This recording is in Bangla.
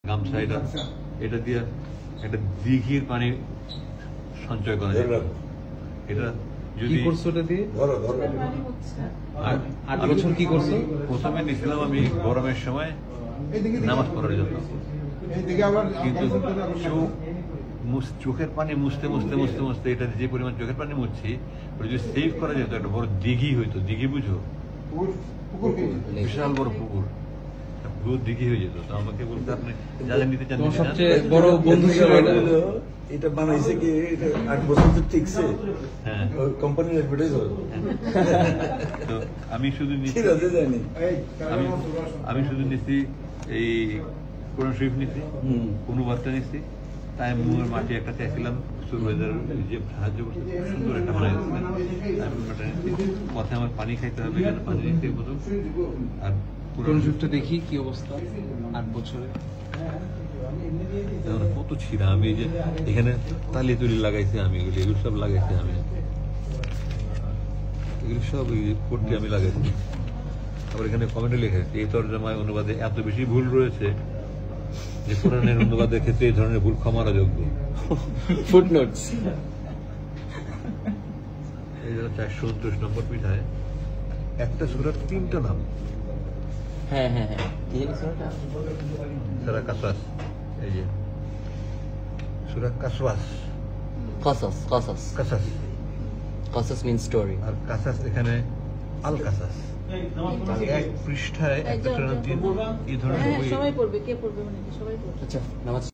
গামছা এটা দিয়ে একটা দিঘির পানি সঞ্চয় করা যায়। এটা যদি করছো ওটা দিয়ে 8 বছর কি করছো? প্রথমে নিয়েছিলাম আমি গরমের সময় নামাজ পড়ার জন্য, কিন্তু চোখের পানি মুছতে মুছতে মুছতে মুছতে এটা যে পরিমাণ চোখের পানি মুছছি ওটা যদি সেভ করা যেত একটা বড় দিঘি হইতো। দিঘি বুঝো? বিশাল বড় পুকুর, দিঘি হয়ে যেত। তো আমাকে বলতে আপনি যা নিতে চান। সবচেয়ে বড় বন্ধু ছিল এটা বানাইছে কি 8 বছর তো ঠিকছে। হ্যাঁ, কোম্পানির অ্যাডভার্টাইজ হয়। তো আমি শুধু নিচ্ছি, আমি শুধু নিচ্ছি এই কোরআন শরীফ নিচ্ছি, অনুবাদটা নিচ্ছি, তাইমুর মাটি একটা চাইছিলাম, সুরবাজার যে সাহায্য করছে সুন্দর একটা বানাই পথে আমার পানি খাইতে হবে, এখানে পানি নিতে মতো। আর কোরআন শরীফটা দেখি কি অবস্থা 8 বছরে। কত ছিঁড়া, আমি যে এখানে তালি তুলি লাগাইছি, আমি এগুলো সব লাগাইছি, আমি এগুলো সব করতে আমি লাগাইছি। আবার এখানে কমেন্টে লেখা এই তর্জমায় অনুবাদে এত বেশি ভুল রয়েছে যে কোরআনের অনুবাদের ক্ষেত্রে এই ধরনের ভুল ক্ষমার যোগ্য। ফুটনোটস। এই জন্য 429 নম্বর পৃষ্ঠায় একটা সূরার 3টা নাম। হ্যাঁ হ্যাঁ হ্যাঁ, কি সূরাটা? সূরা কাসাস। এই যে সূরা কাসওয়াস, কাসাস। কাসাস কাসাস, কাসাস মিন্স স্টোরি। আর কাসাস এখানে আল কাসাস। এক পৃষ্ঠায় একটা সূরার 3 এই ধরনের সবাই পড়বে, কে পড়বে মানে সবাই পড়বে। আচ্ছা, নামাজ